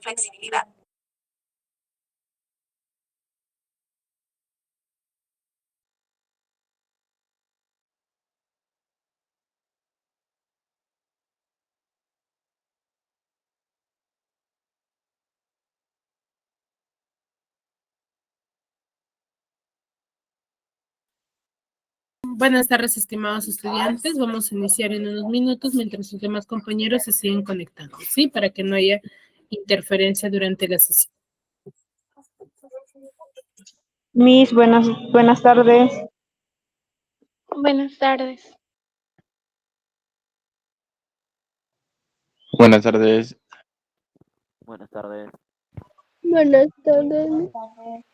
gran flexibilidad. Buenas tardes, estimados estudiantes. Vamos a iniciar en unos minutos mientras los demás compañeros se siguen conectando, ¿sí? Para que no haya interferencia durante la sesión. Miss, buenas tardes. Buenas tardes. Buenas tardes. Buenas tardes. Buenas tardes.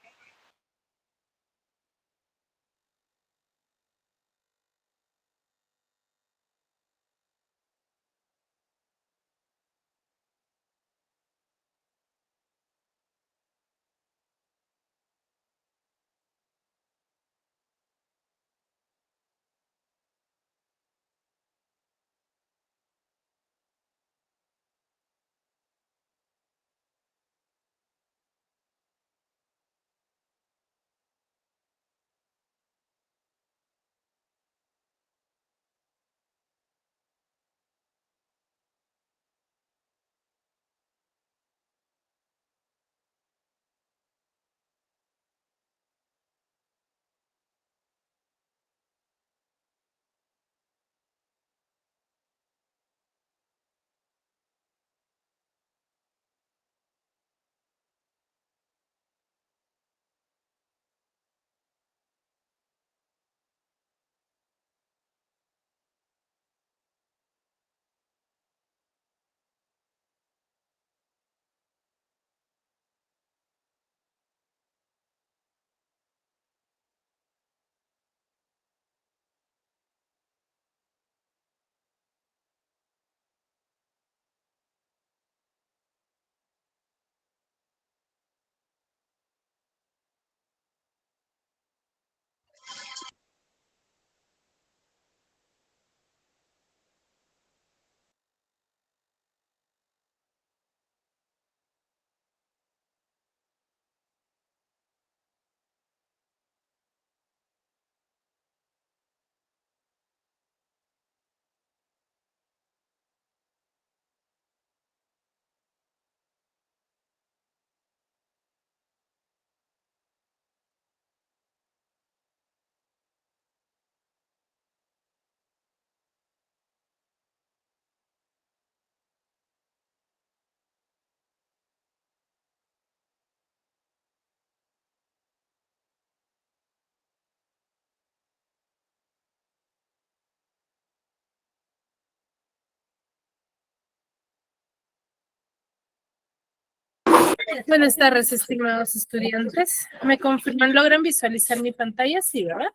Buenas tardes, estimados estudiantes. ¿Me confirman? ¿Logran visualizar mi pantalla? Sí, ¿verdad?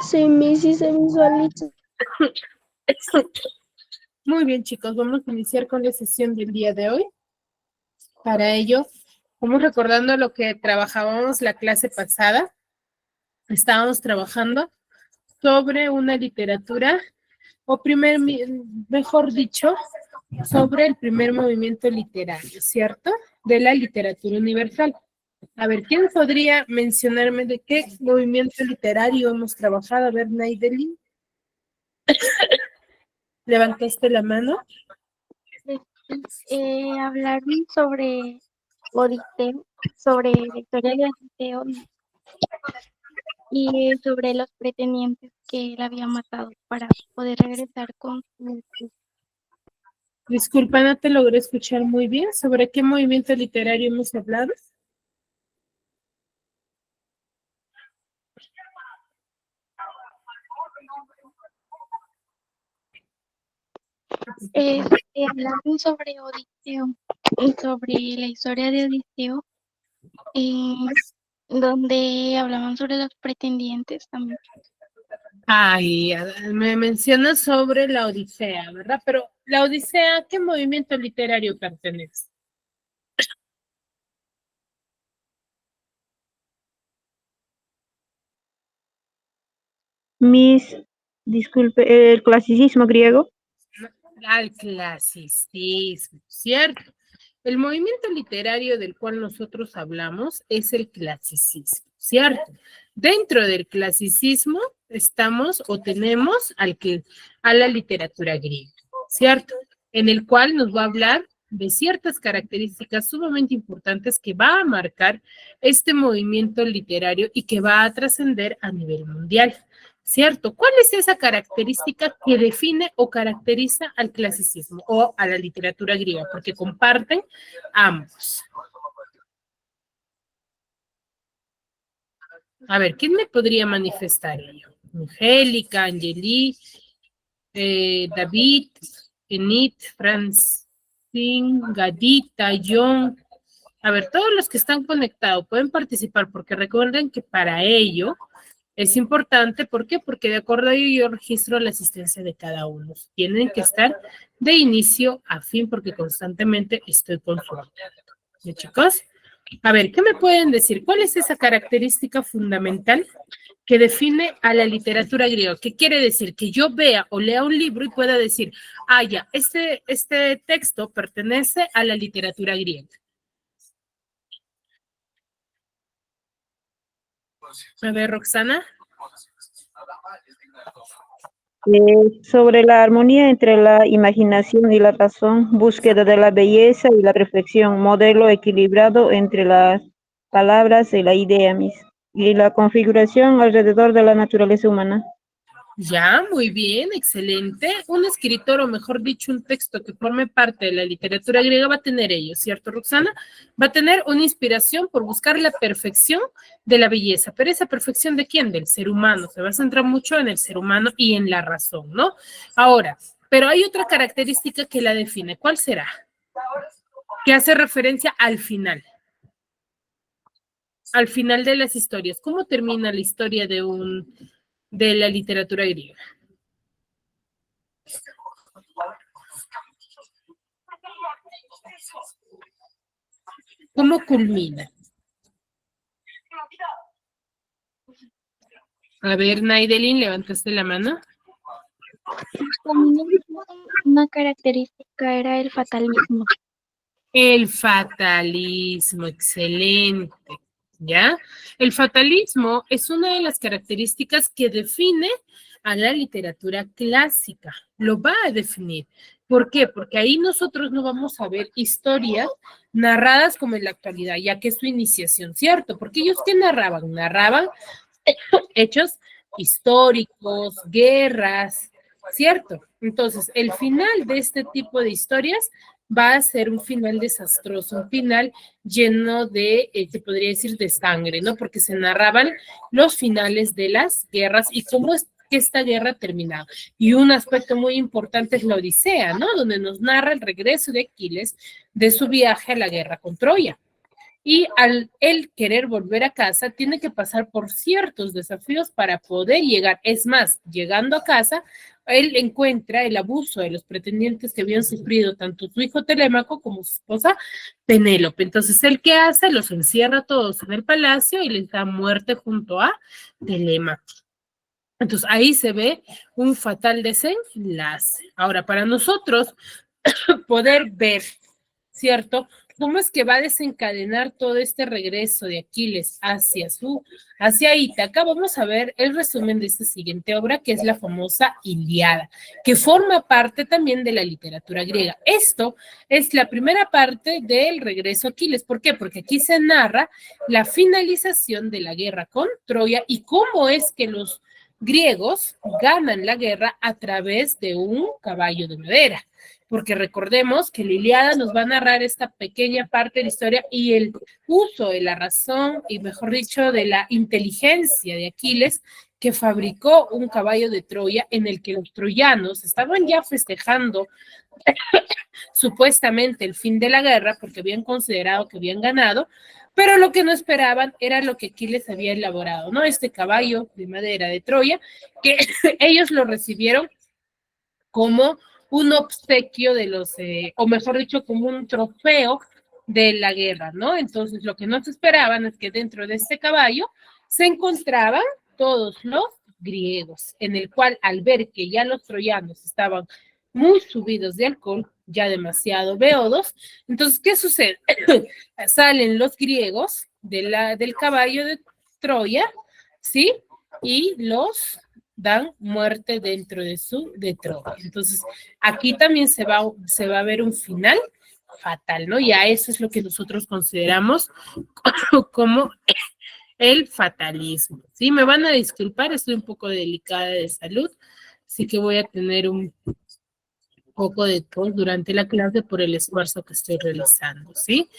Sí, Miss, sí se visualiza. Muy bien, chicos. Vamos a iniciar con la sesión del día de hoy. Para ello, vamos recordando lo que trabajábamos la clase pasada. Estábamos trabajando sobre una literatura, o mejor dicho, sobre el primer movimiento literario, ¿cierto? De la literatura universal. A ver, ¿quién podría mencionarme de qué movimiento literario hemos trabajado? A ver, Naidelin. ¿Levantaste la mano? Hablaron sobre Odiseo, sobre la historia de Odiseo y sobre los pretendientes que él había matado para poder regresar con su... Disculpa, no te logré escuchar muy bien. ¿Sobre qué movimiento literario hemos hablado? Hablaron sobre Odiseo y sobre la historia de Odiseo, eh, donde hablaban sobre los pretendientes también. Ay, me mencionas sobre la Odisea, ¿verdad? Pero la Odisea, ¿a qué movimiento literario pertenece? Miss, disculpe, ¿el clasicismo griego? Al clasicismo, ¿cierto? El movimiento literario del cual nosotros hablamos es el clasicismo, ¿cierto? Dentro del clasicismo estamos o tenemos a la literatura griega, ¿cierto? En el cual nos va a hablar de ciertas características sumamente importantes que va a marcar este movimiento literario y que va a trascender a nivel mundial. ¿Cierto? ¿Cuál es esa característica que define o caracteriza al clasicismo o a la literatura griega? Porque comparten ambos. A ver, ¿quién me podría manifestar ello? Angélica, Angeli, David, Enid, Francine, Gadita, John. A ver, todos los que están conectados pueden participar porque recuerden que para ello es importante. ¿Por qué? Porque de acuerdo a ello yo registro la asistencia de cada uno. Tienen que estar de inicio a fin porque constantemente estoy consultando. ¿Sí, chicos? A ver, ¿qué me pueden decir? ¿Cuál es esa característica fundamental que define a la literatura griega? ¿Qué quiere decir? Que yo vea o lea un libro y pueda decir, ah, ya, este texto pertenece a la literatura griega. A ver, Roxana. Sobre la armonía entre la imaginación y la razón, búsqueda de la belleza y la perfección, modelo equilibrado entre las palabras y la idea y la configuración alrededor de la naturaleza humana. Ya, muy bien, excelente. Un escritor, o mejor dicho, un texto que forme parte de la literatura griega va a tener ello, ¿cierto, Roxana? Va a tener una inspiración por buscar la perfección de la belleza. Pero esa perfección ¿de quién? Del ser humano. Se va a centrar mucho en el ser humano y en la razón, ¿no? Ahora, pero hay otra característica que la define. ¿Cuál será? Que hace referencia al final. Al final de las historias. ¿Cómo termina la historia de la literatura griega? ¿Cómo culmina? A ver, Naidelin, levantaste la mano. También una característica era el fatalismo. El fatalismo, excelente. ¿Ya? El fatalismo es una de las características que define a la literatura clásica. Lo va a definir. ¿Por qué? Porque ahí nosotros no vamos a ver historias narradas como en la actualidad, ya que es su iniciación, ¿cierto? Porque ellos ¿qué narraban? Narraban hechos históricos, guerras, ¿cierto? Entonces, el final de este tipo de historias va a ser un final desastroso, un final lleno de, te podría decir, de sangre, ¿no? Porque se narraban los finales de las guerras y cómo es que esta guerra terminaba. Y un aspecto muy importante es la Odisea, ¿no? Donde nos narra el regreso de Aquiles de su viaje a la guerra con Troya. Y al él querer volver a casa, tiene que pasar por ciertos desafíos para poder llegar. Es más, llegando a casa, él encuentra el abuso de los pretendientes que habían sufrido tanto su hijo Telémaco como su esposa Penélope. Entonces, ¿él qué hace? Los encierra todos en el palacio y les da muerte junto a Telémaco. Entonces, ahí se ve un fatal desenlace. Ahora, para nosotros poder ver, ¿cierto? ¿Cómo es que va a desencadenar todo este regreso de Aquiles hacia Ítaca? Vamos a ver el resumen de esta siguiente obra, que es la famosa Ilíada, que forma parte también de la literatura griega. Esto es la primera parte del regreso a Aquiles. ¿Por qué? Porque aquí se narra la finalización de la guerra con Troya y cómo es que los griegos ganan la guerra a través de un caballo de madera. Porque recordemos que la Ilíada nos va a narrar esta pequeña parte de la historia y el uso de la razón y, mejor dicho, de la inteligencia de Aquiles, que fabricó un caballo de Troya en el que los troyanos estaban ya festejando supuestamente el fin de la guerra porque habían considerado que habían ganado, pero lo que no esperaban era lo que Aquiles había elaborado, ¿no? Este caballo de madera de Troya, que ellos lo recibieron como un obsequio de los, o mejor dicho, como un trofeo de la guerra, ¿no? Entonces, lo que no se esperaban es que dentro de este caballo se encontraban todos los griegos, en el cual al ver que ya los troyanos estaban muy subidos de alcohol, ya demasiado beodos. Entonces, ¿qué sucede? Salen los griegos del caballo de Troya, ¿sí? Y los dan muerte dentro de Troya. Entonces, aquí también se va a ver un final fatal, ¿no? Y a eso es lo que nosotros consideramos como el fatalismo. Sí, me van a disculpar, estoy un poco delicada de salud, así que voy a tener un poco de tos durante la clase por el esfuerzo que estoy realizando, ¿sí?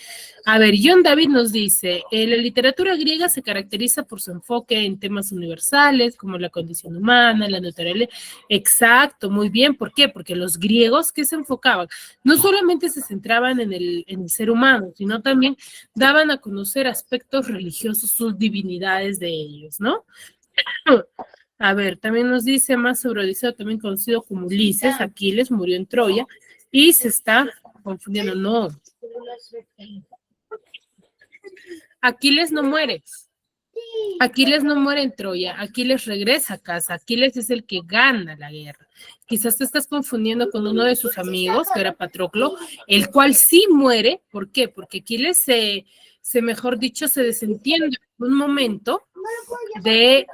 A ver, John David nos dice, la literatura griega se caracteriza por su enfoque en temas universales como la condición humana, la naturaleza. Exacto, muy bien. ¿Por qué? Porque los griegos, ¿qué se enfocaban? No solamente se centraban en el ser humano, sino también daban a conocer aspectos religiosos, sus divinidades de ellos, ¿no? A ver, también nos dice más sobre Odiseo, también conocido como Ulises, Aquiles murió en Troya y se está confundiendo, no. Aquiles no muere. Aquiles no muere en Troya, Aquiles regresa a casa, Aquiles es el que gana la guerra. Quizás te estás confundiendo con uno de sus amigos, que era Patroclo, el cual sí muere. ¿Por qué? Porque Aquiles mejor dicho, se desentiende en un momento de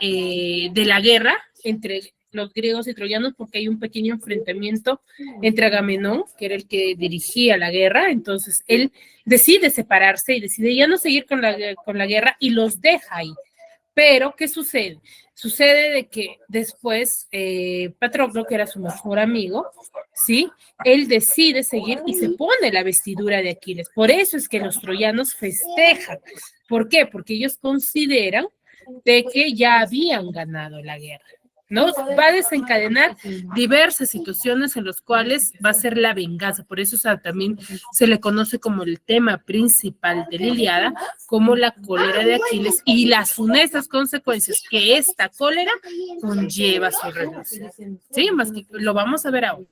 la guerra entre los griegos y troyanos, porque hay un pequeño enfrentamiento entre Agamenón, que era el que dirigía la guerra. Entonces él decide separarse y decide ya no seguir con la guerra y los deja ahí. Pero, ¿qué sucede? Sucede de que después Patroclo, que era su mejor amigo, ¿sí? Él decide seguir y se pone la vestidura de Aquiles. Por eso es que los troyanos festejan. ¿Por qué? Porque ellos consideran de que ya habían ganado la guerra, ¿no? Va a desencadenar diversas situaciones en las cuales va a ser la venganza. Por eso, o sea, también se le conoce como el tema principal de la Ilíada, como la cólera de Aquiles y las funestas consecuencias que esta cólera conlleva a su relación. Sí, más que lo vamos a ver ahora.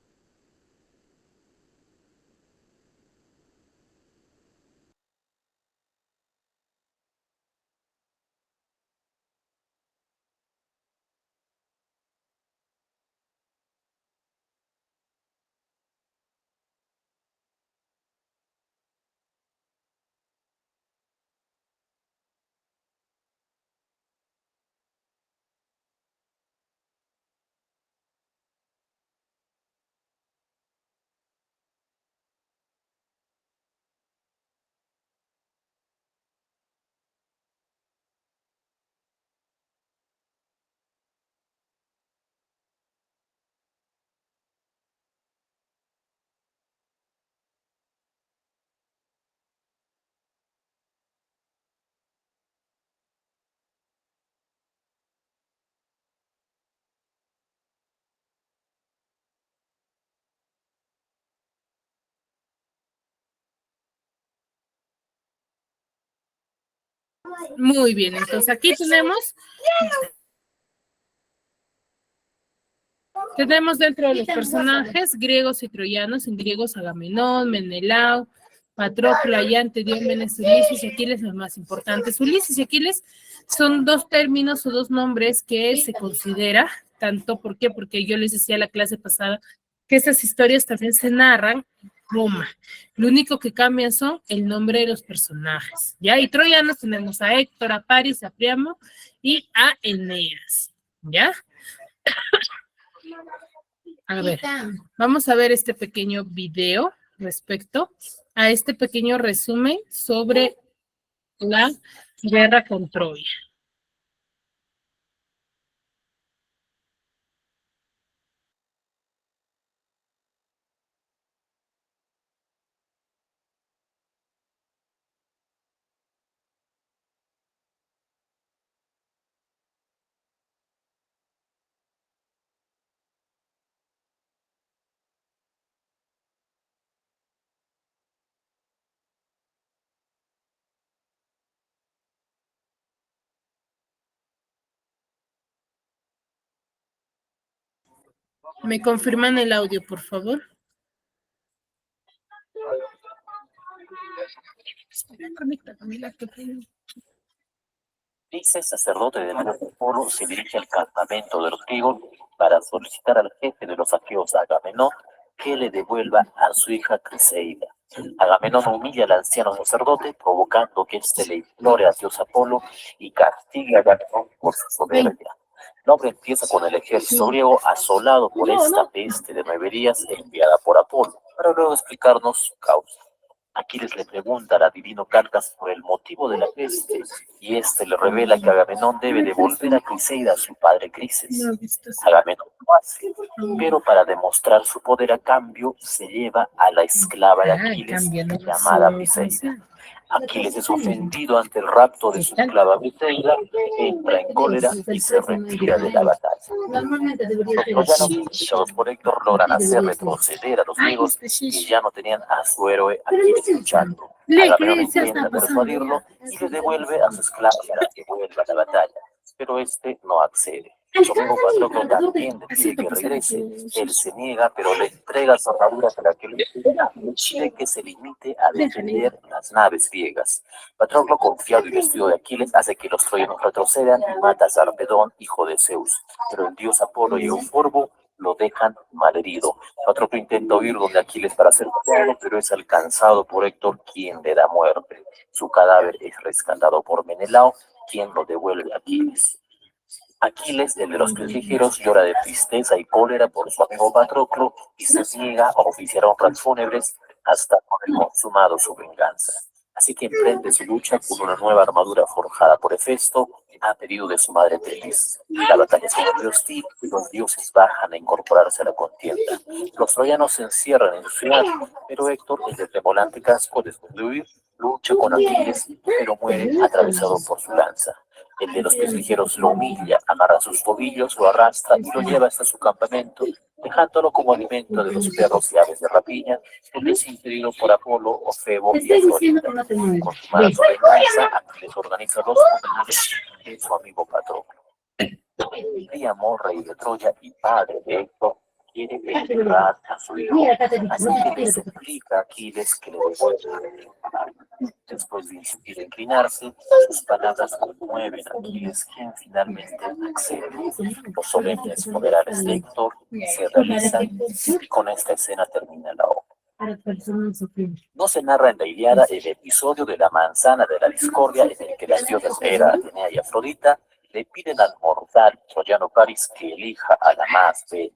Muy bien, entonces aquí tenemos dentro de los personajes griegos y troyanos, en griegos Agamenón, Menelao, Patroclo, Iante, Diómedes, Ulises y Aquiles, los más importantes. Ulises y Aquiles son dos términos o dos nombres que se considera, tanto, ¿por qué? Porque yo les decía la clase pasada que esas historias también se narran en Roma. Lo único que cambian son el nombre de los personajes, ¿ya? Y troyanos tenemos a Héctor, a Paris, a Priamo y a Eneas, ¿ya? A ver, vamos a ver este pequeño video respecto a este pequeño resumen sobre la guerra con Troya. ¿Me confirman el audio, por favor? Dice sacerdote de Apolo, se dirige al campamento de los griegos para solicitar al jefe de los aqueos, Agamenón, que le devuelva a su hija Criseida. Agamenón humilla al anciano sacerdote, provocando que éste le implore a Dios Apolo y castigue a Agamenón por su soberbia. La obra empieza con el ejército griego asolado por esta peste de 9 días enviada por Apolo, para luego explicarnos su causa. Aquiles le pregunta al adivino Calcas por el motivo de la peste, y éste le revela que Agamenón debe devolver a Criseida a su padre Crises. Agamenón lo hace, pero para demostrar su poder a cambio, se lleva a la esclava de Aquiles, llamada Briseida. Aquiles es ofendido ante el rapto de su esclava Briseida, entra en cólera y se retira de la batalla. Los troyanos, inspirados por Héctor, logran hacer retroceder a los griegos y ya no tenían a su héroe Aquiles luchando. Agamenón intenta persuadirlo y le devuelve a su esclava para que vuelva a la batalla, pero este no accede. Su amigo Patroclo también le pide que regrese. Él se niega, pero le entrega su armadura para que le pide que se limite a defender las naves griegas. Patroclo, confiado y vestido de Aquiles, hace que los troyanos retrocedan y mata a Sarpedón, hijo de Zeus. Pero el dios Apolo y Euforbo lo dejan malherido. Patroclo intenta huir donde Aquiles para ser matado, pero es alcanzado por Héctor, quien le da muerte. Su cadáver es rescatado por Menelao, quien lo devuelve a Aquiles. Aquiles, el de los pies ligeros, llora de tristeza y cólera por su amigo Patroclo y se niega a oficiar honras fúnebres hasta haber consumado su venganza. Así que emprende su lucha con una nueva armadura forjada por Hefesto a pedido de su madre Tetis. La batalla se vuelve hostil y los dioses bajan a incorporarse a la contienda. Los troyanos se encierran en su ciudad, pero Héctor, el de tremolante casco, después de huir, lucha con Aquiles, pero muere atravesado por su lanza. El de los pies ligeros lo humilla, amarra sus tobillos, lo arrastra y lo lleva hasta su campamento, dejándolo como alimento de los perros y aves de rapiña, porque es impedido por Apolo, Ofebo y Afrodita. Consumada su venganza, Aquiles organiza los funerales de su amigo Patroclo. Príamo, rey de Troya y padre de Héctor, quiere enterrar a su hijo, así que le suplica a Aquiles que le devuelva. Después de insistir en inclinarse, sus palabras conmueven a Aquiles, quien finalmente accede. Los solemnes funerales de Héctor se realizan y con esta escena termina la obra. No se narra en la Ilíada el episodio de la manzana de la discordia en el que las diosas Hera, Atenea y Afrodita le piden al mortal troyano Paris que elija a la más bella.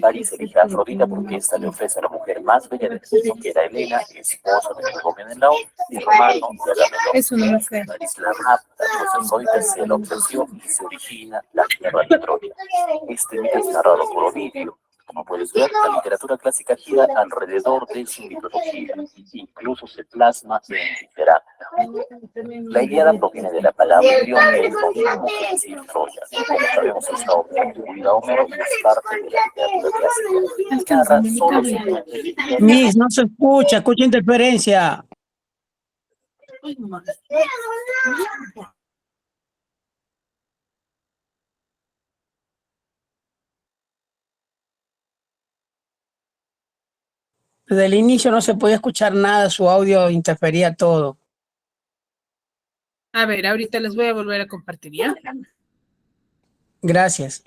Paris elige a Afrodita porque ésta le ofrece a la mujer más bella del mundo, que era Helena, esposa de su Menelao y hermano de Agamenón. Eso no me sé. Paris la rapta, pues Afrodita se la ofreció y se origina la guerra de Troya. Este mito es narrado por Ovidio. Como puedes ver, la literatura clásica gira alrededor de su mitología, incluso se plasma en literatura. La Ilíada proviene de la palabra Ilión, que es lo mismo que decir Troya. Como sabemos, esta obra atribuida a Homero y es parte de la literatura clásica. Narra solo 50 líneas. Miss, no se escucha, escucha interferencia. Desde el inicio no se podía escuchar nada, su audio interfería todo. A ver, ahorita les voy a volver a compartir, ¿ya? Gracias.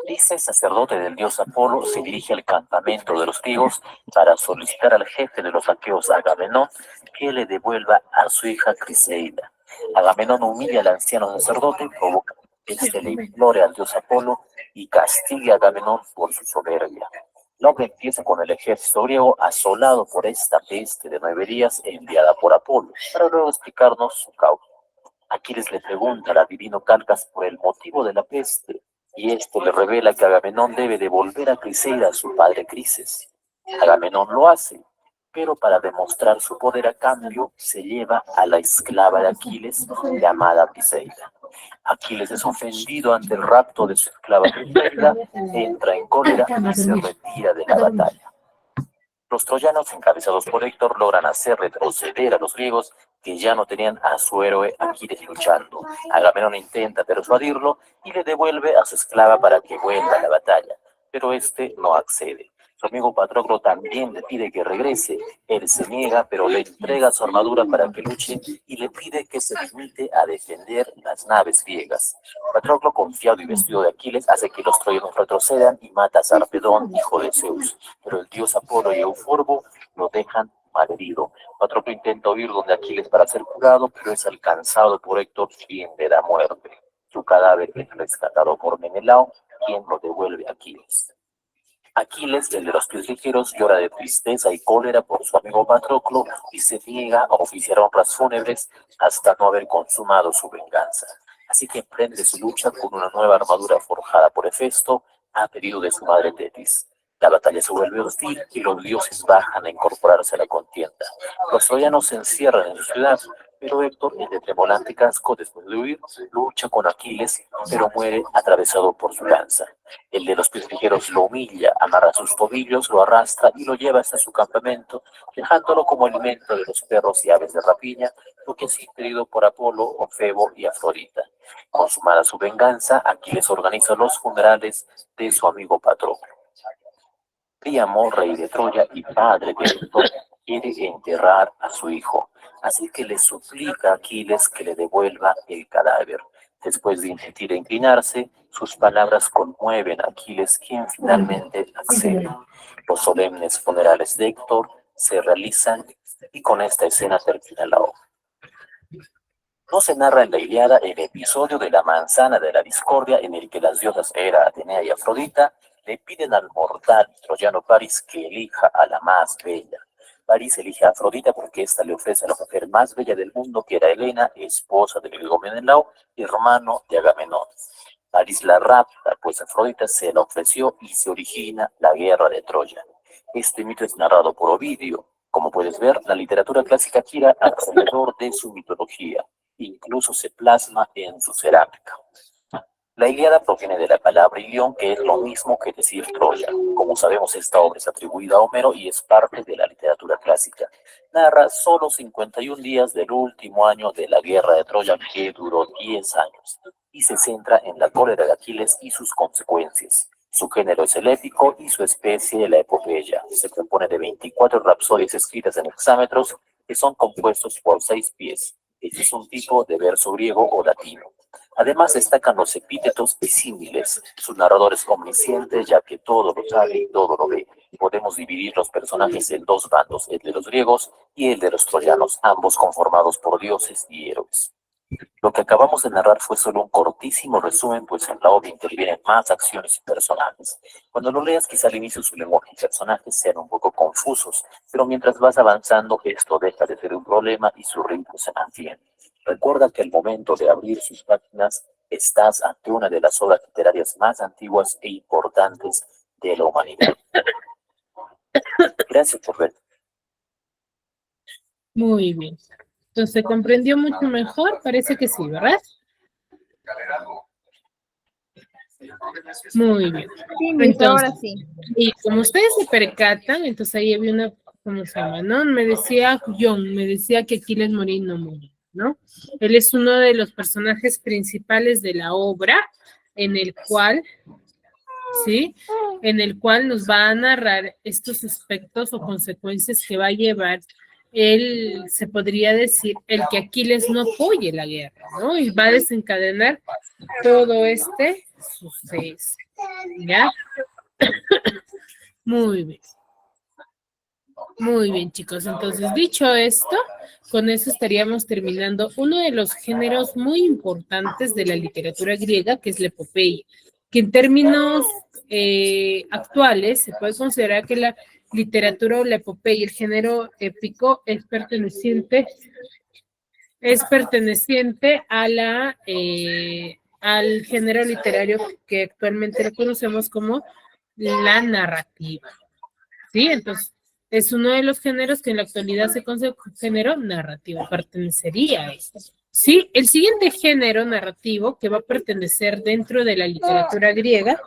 Ese sacerdote del dios Apolo se dirige al campamento de los griegos para solicitar al jefe de los aqueos, Agamenón, que le devuelva a su hija Criseida. Agamenón humilla al anciano sacerdote, provoca que éste le implore al dios Apolo y castigue a Agamenón por su soberbia. La obra empieza con el ejército griego asolado por esta peste de 9 días enviada por Apolo, para luego explicarnos su causa. Aquiles le pregunta al adivino Calcas por el motivo de la peste, y este le revela que Agamenón debe devolver a Criseida a su padre Crises. Agamenón lo hace, pero para demostrar su poder a cambio, se lleva a la esclava de Aquiles llamada Criseida. Aquiles es ofendido ante el rapto de su esclava Criseida, entra en cólera y se retira de la batalla. Los troyanos, encabezados por Héctor, logran hacer retroceder a los griegos, que ya no tenían a su héroe Aquiles luchando. Agamenón intenta persuadirlo y le devuelve a su esclava para que vuelva a la batalla, pero este no accede. Su amigo Patroclo también le pide que regrese. Él se niega, pero le entrega su armadura para que luche y le pide que se limite a defender las naves griegas. Patroclo, confiado y vestido de Aquiles, hace que los troyanos retrocedan y mata a Sarpedón, hijo de Zeus. Pero el dios Apolo y Euforbo lo dejan malherido. Patroclo intenta huir donde Aquiles para ser curado, pero es alcanzado por Héctor, quien le da muerte. Su cadáver es rescatado por Menelao, quien lo devuelve a Aquiles. Aquiles, el de los pies ligeros, llora de tristeza y cólera por su amigo Patroclo y se niega a oficiar honras fúnebres hasta no haber consumado su venganza. Así que emprende su lucha con una nueva armadura forjada por Hefesto a pedido de su madre Tetis. La batalla se vuelve hostil y los dioses bajan a incorporarse a la contienda. Los troyanos se encierran en su ciudad, pero Héctor, el de tremolante casco, después de huir, lucha con Aquiles, pero muere atravesado por su lanza. El de los pies ligeros lo humilla, amarra sus tobillos, lo arrastra y lo lleva hasta su campamento, dejándolo como alimento de los perros y aves de rapiña, lo que es impedido por Apolo, Ofebo y Afrodita. Consumada su venganza, Aquiles organiza los funerales de su amigo Patroclo. Príamo, rey de Troya y padre de Héctor, quiere enterrar a su hijo, así que le suplica a Aquiles que le devuelva el cadáver. Después de insistir e inclinarse, sus palabras conmueven a Aquiles, quien finalmente accede. Los solemnes funerales de Héctor se realizan y con esta escena termina la obra. No se narra en la Ilíada el episodio de la manzana de la discordia en el que las diosas Hera, Atenea y Afrodita le piden al mortal troyano París que elija a la más bella. París elige a Afrodita porque ésta le ofrece a la mujer más bella del mundo, que era Helena, esposa de griego Menelao y hermano de Agamenón. París la rapta, pues Afrodita se la ofreció y se origina la guerra de Troya. Este mito es narrado por Ovidio. Como puedes ver, la literatura clásica gira alrededor de su mitología. Incluso se plasma en su cerámica. La Ilíada proviene de la palabra ilión, que es lo mismo que decir Troya. Como sabemos, esta obra es atribuida a Homero y es parte de la literatura clásica. Narra solo 51 días del último año de la guerra de Troya, que duró 10 años, y se centra en la cólera de Aquiles y sus consecuencias. Su género es el épico y su especie la epopeya. Se compone de 24 rapsodias escritas en hexámetros que son compuestos por 6 pies. Este es un tipo de verso griego o latino. Además destacan los epítetos y símiles. Su narrador es omnisciente, ya que todo lo sabe y todo lo ve. Podemos dividir los personajes en dos bandos, el de los griegos y el de los troyanos, ambos conformados por dioses y héroes. Lo que acabamos de narrar fue solo un cortísimo resumen, pues en la obra intervienen más acciones y personajes. Cuando lo leas, quizá al inicio su lenguaje y personajes sean un poco confusos, pero mientras vas avanzando, esto deja de ser un problema y su ritmo se mantiene. Recuerda que al momento de abrir sus páginas, estás ante una de las obras literarias más antiguas e importantes de la humanidad. Gracias por ver. Muy bien. Entonces, ¿se comprendió mucho mejor? Parece que sí, ¿verdad? Muy bien. Sí, Miss, ahora sí. Y como ustedes se percatan, entonces ahí había una, ¿cómo se llama? ¿No? Me decía que Aquiles moría y no murió, ¿no? Él es uno de los personajes principales de la obra, en el cual, ¿sí? En el cual nos va a narrar estos aspectos o consecuencias que va a llevar él, se podría decir, el que Aquiles no apoye la guerra, ¿no? Y va a desencadenar todo este suceso, ¿ya? Muy bien. Muy bien, chicos. Entonces, dicho esto, con eso estaríamos terminando uno de los géneros muy importantes de la literatura griega, que es la epopeya, que en términos actuales, se puede considerar que la literatura o la epopeya y el género épico es perteneciente a al género literario que actualmente lo conocemos como la narrativa. ¿Sí? Entonces, es uno de los géneros que en la actualidad se considera género narrativo, pertenecería a eso. Sí, el siguiente género narrativo que va a pertenecer dentro de la literatura griega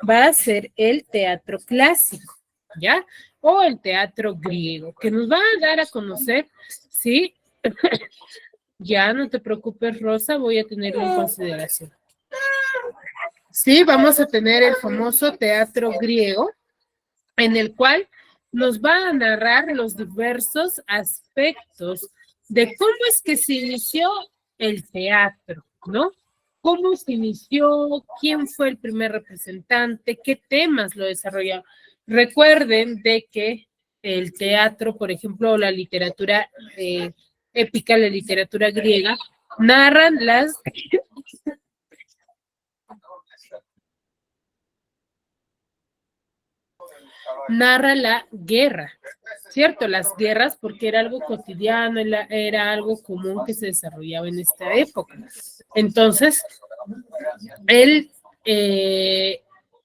va a ser el teatro clásico, ¿ya? O el teatro griego, que nos va a dar a conocer, ¿sí? Ya, no te preocupes, Rosa, voy a tenerlo en consideración. Sí, vamos a tener el famoso teatro griego, en el cual nos va a narrar los diversos aspectos de cómo es que se inició el teatro, ¿no? ¿Cómo se inició? ¿Quién fue el primer representante? ¿Qué temas lo desarrollaron? Recuerden de que el teatro, por ejemplo, la literatura épica, la literatura griega, narran narra la guerra, ¿cierto? Las guerras porque era algo cotidiano, era algo común que se desarrollaba en esta época. Entonces,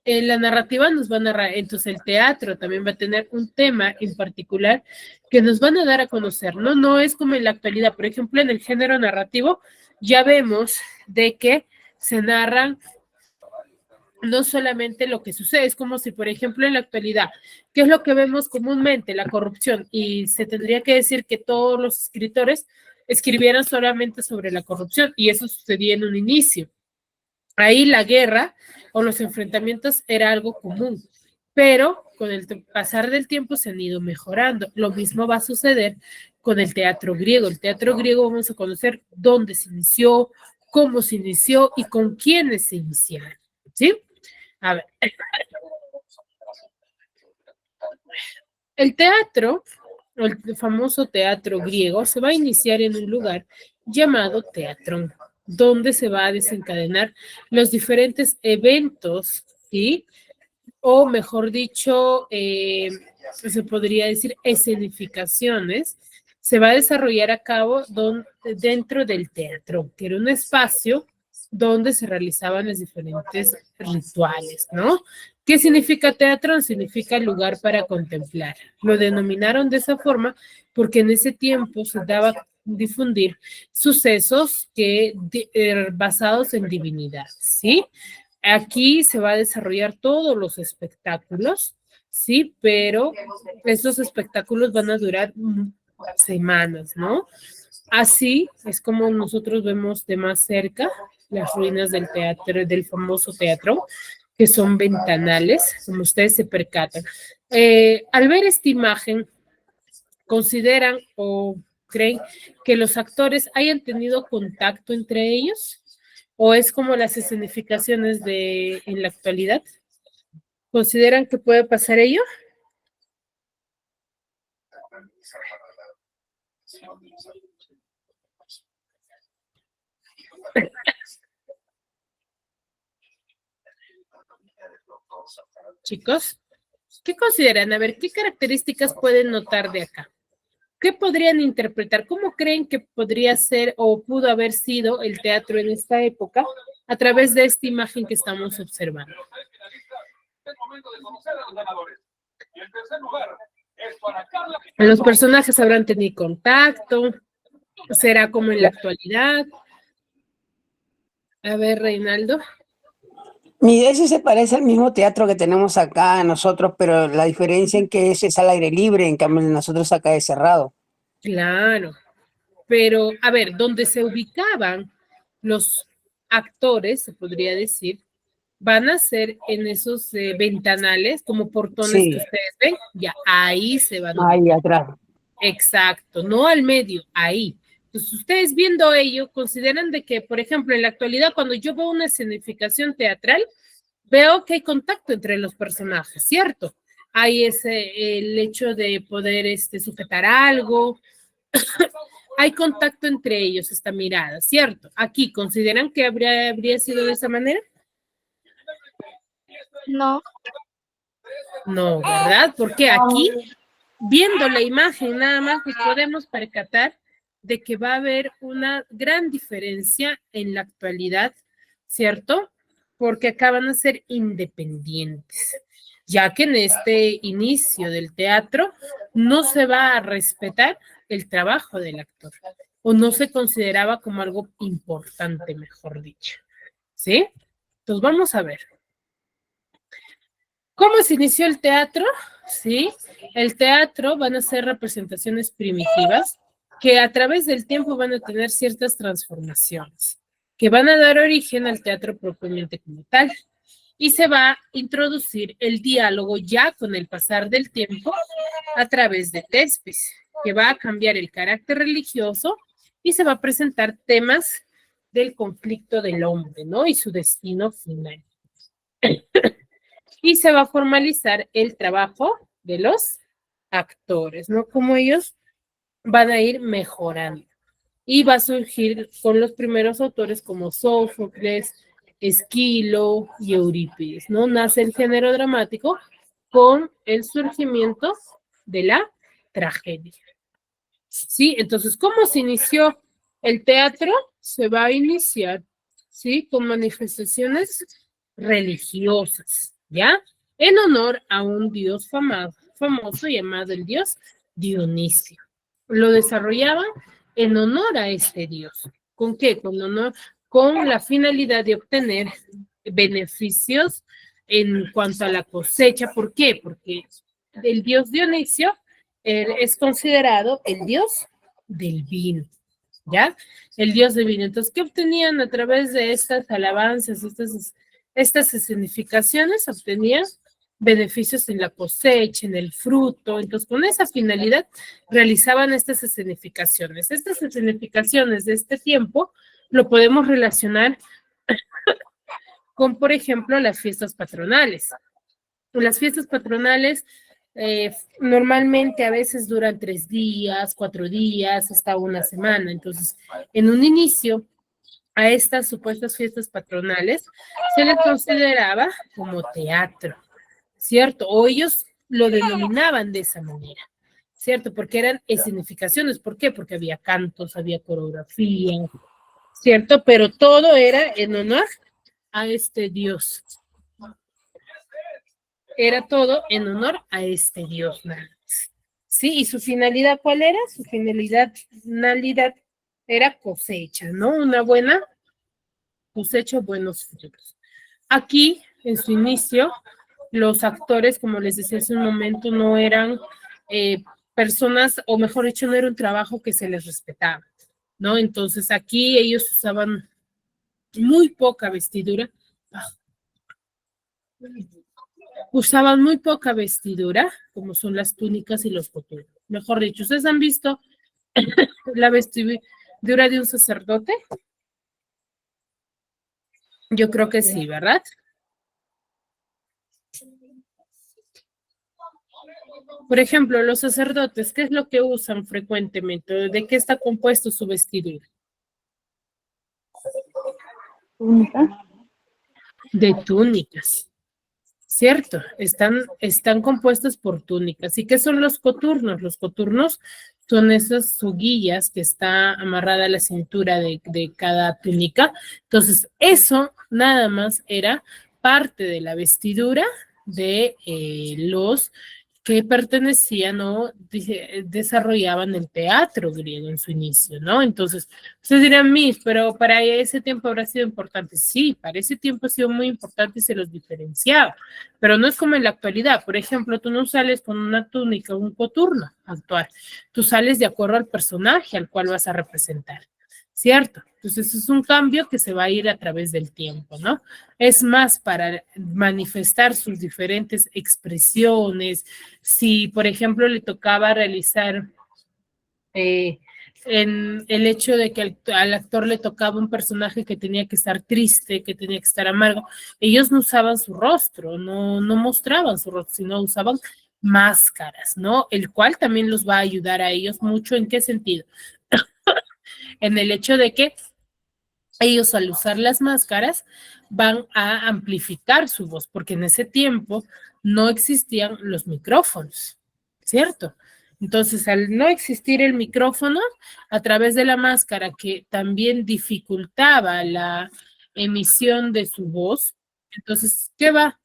la narrativa nos va a narrar, entonces el teatro también va a tener un tema en particular que nos van a dar a conocer, ¿no? No es como en la actualidad, por ejemplo, en el género narrativo ya vemos de que se narran no solamente lo que sucede, es como si, por ejemplo, en la actualidad, ¿qué es lo que vemos comúnmente? La corrupción. Y se tendría que decir que todos los escritores escribieran solamente sobre la corrupción, y eso sucedía en un inicio. Ahí la guerra o los enfrentamientos era algo común, pero con el pasar del tiempo se han ido mejorando. Lo mismo va a suceder con el teatro griego. El teatro griego vamos a conocer dónde se inició, cómo se inició y con quiénes se iniciaron, ¿sí? A ver. El teatro, el famoso teatro griego, se va a iniciar en un lugar llamado teatrón, donde se va a desencadenar los diferentes eventos, ¿sí? O mejor dicho, se podría decir escenificaciones, se va a desarrollar a cabo dentro del teatro, que era un espacio donde se realizaban los diferentes rituales, ¿no? ¿Qué significa teatro? Significa lugar para contemplar. Lo denominaron de esa forma porque en ese tiempo se daba a difundir sucesos basados en divinidad, ¿sí? Aquí se va a desarrollar todos los espectáculos, ¿sí? Pero estos espectáculos van a durar semanas, ¿no? Así es como nosotros vemos de más cerca las ruinas del teatro, del famoso teatro, que son ventanales, como ustedes se percatan. Al ver esta imagen, ¿consideran o creen que los actores hayan tenido contacto entre ellos? ¿O es como las escenificaciones en la actualidad? ¿Consideran que puede pasar ello? Chicos, ¿qué consideran? A ver, ¿qué características pueden notar de acá? ¿Qué podrían interpretar? ¿Cómo creen que podría ser o pudo haber sido el teatro en esta época a través de esta imagen que estamos observando? Los personajes habrán tenido contacto, será como en la actualidad. A ver, Reinaldo. Ese se parece al mismo teatro que tenemos acá nosotros, pero la diferencia en que ese es al aire libre, en cambio nosotros acá es cerrado. Claro, pero a ver, donde se ubicaban los actores, se podría decir, van a ser en esos ventanales, como portones Sí. que ustedes ven, ya ahí se van a Ahí ubicar. atrás. Exacto, no al medio, ahí. Entonces, ustedes viendo ello, consideran de que, por ejemplo, en la actualidad, cuando yo veo una escenificación teatral, veo que hay contacto entre los personajes, ¿cierto? Hay el hecho de poder sujetar algo, hay contacto entre ellos, esta mirada, ¿cierto? Aquí, ¿consideran que habría sido de esa manera? No, No, ¿verdad? Porque aquí, viendo la imagen, nada más nos podemos percatar de que va a haber una gran diferencia en la actualidad, ¿cierto? Porque acaban de ser independientes, ya que en este inicio del teatro no se va a respetar el trabajo del actor, o no se consideraba como algo importante, mejor dicho, ¿sí? Entonces vamos a ver. ¿Cómo se inició el teatro? Sí, el teatro van a ser representaciones primitivas que a través del tiempo van a tener ciertas transformaciones, que van a dar origen al teatro propiamente como tal. Y se va a introducir el diálogo ya con el pasar del tiempo a través de Thespis, que va a cambiar el carácter religioso y se va a presentar temas del conflicto del hombre, ¿no? Y su destino final. Y se va a formalizar el trabajo de los actores, ¿no? Como ellos van a ir mejorando. Y va a surgir con los primeros autores como Sófocles, Esquilo y Eurípides, ¿no? Nace el género dramático con el surgimiento de la tragedia. ¿Sí? Entonces, ¿cómo se inició el teatro? Se va a iniciar, ¿sí? Con manifestaciones religiosas, ¿ya? En honor a un dios famoso llamado el dios Dionisio. Lo desarrollaban en honor a este dios. ¿Con qué? Con la finalidad de obtener beneficios en cuanto a la cosecha. ¿Por qué? Porque el dios Dionisio es considerado el dios del vino, ¿ya? El dios del vino. Entonces, ¿qué obtenían a través de estas alabanzas, estas escenificaciones? Obtenían beneficios en la cosecha, en el fruto. Entonces, con esa finalidad realizaban estas escenificaciones. Estas escenificaciones de este tiempo lo podemos relacionar con, por ejemplo, las fiestas patronales. Las fiestas patronales normalmente a veces duran 3 días, 4 días, hasta una semana. Entonces, en un inicio a estas supuestas fiestas patronales se les consideraba como teatro, ¿cierto? O ellos lo denominaban de esa manera, ¿cierto? Porque eran escenificaciones. ¿Por qué? Porque había cantos, había coreografía, ¿cierto? Pero todo era en honor a este dios. Era todo en honor a este dios, nada más. ¿Sí? ¿Y su finalidad cuál era? Su finalidad era cosecha, ¿no? Una buena cosecha, buenos frutos. Aquí, en su inicio, los actores, como les decía hace un momento, no eran personas, o mejor dicho, no era un trabajo que se les respetaba, ¿no? Entonces aquí ellos usaban muy poca vestidura. Usaban muy poca vestidura, como son las túnicas y los coturnos. Mejor dicho, ¿ustedes han visto la vestidura de un sacerdote? Yo creo que sí, ¿verdad? Por ejemplo, los sacerdotes, ¿qué es lo que usan frecuentemente? ¿De qué está compuesto su vestidura? Túnica. De túnicas, ¿cierto? Están compuestos por túnicas. ¿Y qué son los coturnos? Los coturnos son esas soguillas que está amarrada a la cintura de cada túnica. Entonces, eso nada más era parte de la vestidura de los que pertenecían o desarrollaban el teatro griego en su inicio, ¿no? Entonces, ustedes dirán, pero para ese tiempo habrá sido importante. Sí, para ese tiempo ha sido muy importante y se los diferenciaba, pero no es como en la actualidad. Por ejemplo, tú no sales con una túnica o un coturno actual, tú sales de acuerdo al personaje al cual vas a representar, ¿cierto? Entonces, es un cambio que se va a ir a través del tiempo, ¿no? Es más para manifestar sus diferentes expresiones. Si, por ejemplo, le tocaba realizar en el hecho de que al actor le tocaba un personaje que tenía que estar triste, que tenía que estar amargo, ellos no usaban su rostro, no mostraban su rostro, sino usaban máscaras, ¿no? El cual también los va a ayudar a ellos mucho. ¿En qué sentido? En el hecho de que ellos al usar las máscaras van a amplificar su voz, porque en ese tiempo no existían los micrófonos, ¿cierto? Entonces, al no existir el micrófono, a través de la máscara que también dificultaba la emisión de su voz, entonces, ¿qué va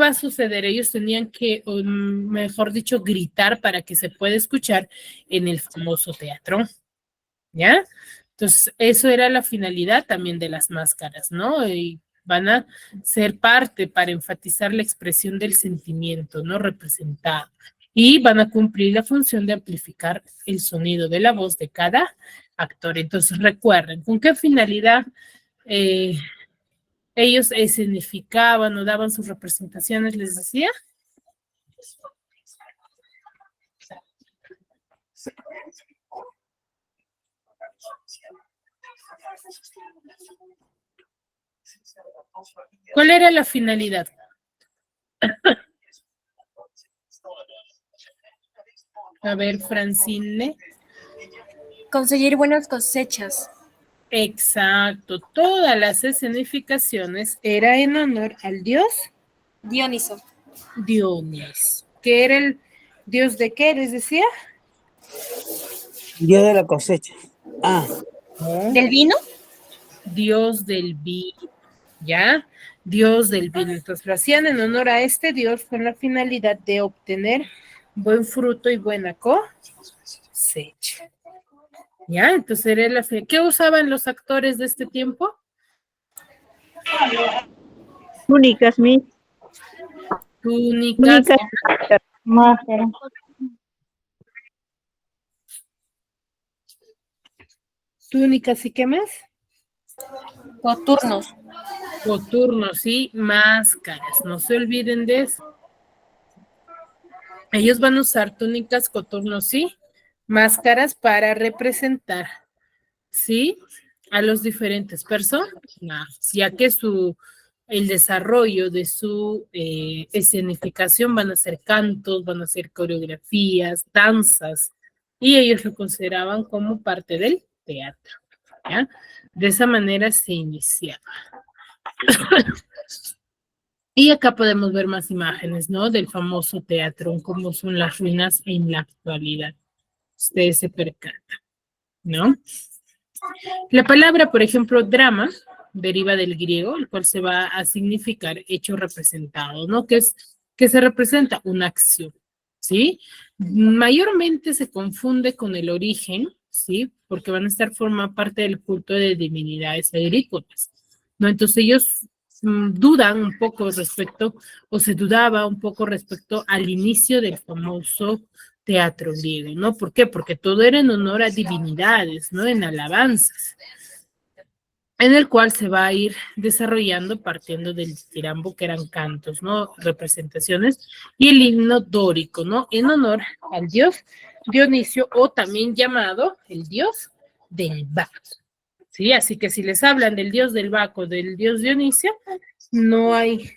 a suceder? Ellos tenían que, o mejor dicho, gritar para que se pueda escuchar en el famoso teatro, ¿ya? Entonces, eso era la finalidad también de las máscaras, ¿no? Y van a ser parte para enfatizar la expresión del sentimiento, ¿no? Representado. Y van a cumplir la función de amplificar el sonido de la voz de cada actor. Entonces, recuerden, ¿con qué finalidad ellos escenificaban o daban sus representaciones, les decía? ¿Cuál era la finalidad? A ver, Francine. Conseguir buenas cosechas. Exacto, todas las escenificaciones era en honor al dios Dioniso. Dionís, que era el dios de qué, les decía. Dios de la cosecha. Ah, ¿Del vino? Dios del vino, ¿ya? Dios del vino. Entonces lo hacían en honor a este dios con la finalidad de obtener buen fruto y buena cosecha. ¿Ya? Entonces era la fe. ¿Qué usaban los actores de este tiempo? Túnicas, Miss. Túnicas. Máscara. Túnicas y qué más? Coturnos. Coturnos y máscaras. No se olviden de eso. Ellos van a usar túnicas, coturnos y máscaras para representar, ¿sí? A los diferentes personas, ya que el desarrollo de su escenificación van a ser cantos, van a ser coreografías, danzas, y ellos lo consideraban como parte del teatro, ¿ya? De esa manera se iniciaba. Y acá podemos ver más imágenes, ¿no? Del famoso teatro, cómo son las ruinas en la actualidad. Ustedes se percatan, ¿no? La palabra, por ejemplo, drama, deriva del griego, el cual se va a significar hecho representado, ¿no? Que se representa una acción, ¿sí? Mayormente se confunde con el origen, ¿sí? Porque van a estar formando parte del culto de divinidades agrícolas, ¿no? Entonces ellos dudan un poco respecto, o se dudaba un poco respecto al inicio del famoso teatro griego, ¿no? ¿Por qué? Porque todo era en honor a divinidades, ¿no? En alabanzas, en el cual se va a ir desarrollando partiendo del tirambo, que eran cantos, ¿no? Representaciones, y el himno dórico, ¿no? En honor al dios Dionisio, o también llamado el dios del Baco. Sí, así que si les hablan del dios del Baco, del dios Dionisio, no hay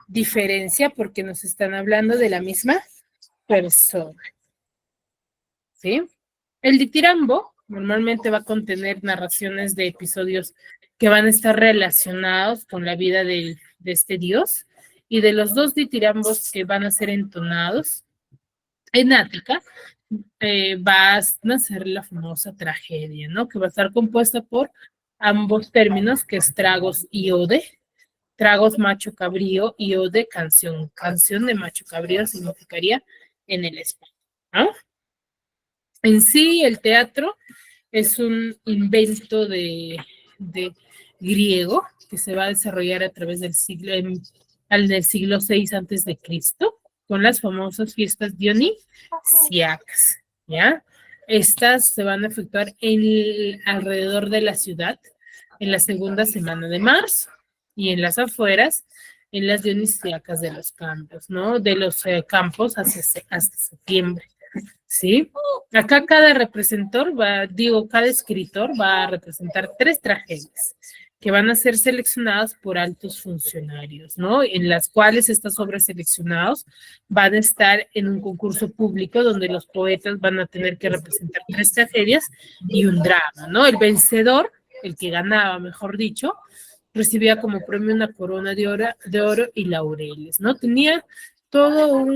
diferencia porque nos están hablando de la misma persona. ¿Sí? El ditirambo normalmente va a contener narraciones de episodios que van a estar relacionados con la vida de este dios, y de los dos ditirambos que van a ser entonados en Ática, va a nacer la famosa tragedia, ¿no? Que va a estar compuesta por ambos términos, que es tragos y ode. Tragos, macho cabrío, y ode, canción. Canción de macho cabrío significaría en el español, ¿no? En sí, el teatro es un invento de griego que se va a desarrollar a través del siglo VI antes de Cristo, con las famosas fiestas dionisíacas, ¿ya? Estas se van a efectuar alrededor de la ciudad en la segunda semana de marzo, y en las afueras, en las dionisíacas de los campos, ¿no? De los campos hasta septiembre, ¿sí? Acá cada escritor va a representar 3 tragedias. que van a ser seleccionadas por altos funcionarios, ¿no? En las cuales estas obras seleccionadas van a estar en un concurso público donde los poetas van a tener que representar 3 tragedias y un drama, ¿no? El vencedor, el que ganaba, mejor dicho, recibía como premio una corona de oro y laureles, ¿no? Tenía todo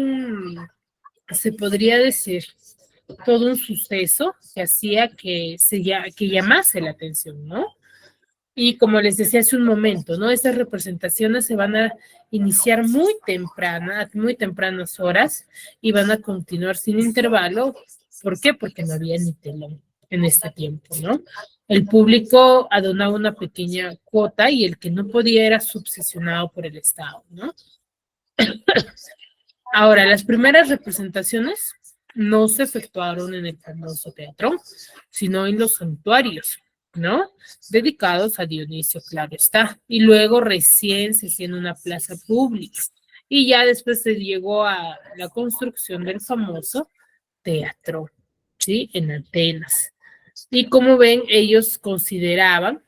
se podría decir, todo un suceso que hacía que llamase la atención, ¿no? Y como les decía hace un momento, ¿no? Estas representaciones se van a iniciar muy tempranas horas y van a continuar sin intervalo. ¿Por qué? Porque no había ni telón en este tiempo, ¿no? El público adonaba una pequeña cuota y el que no podía era subsesionado por el Estado, ¿no? Ahora, las primeras representaciones no se efectuaron en el famoso teatro, sino en los santuarios, ¿no? Dedicados a Dionisio, claro está. Y luego recién se hacía en una plaza pública. Y ya después se llegó a la construcción del famoso teatro, ¿sí? En Atenas. Y como ven, ellos consideraban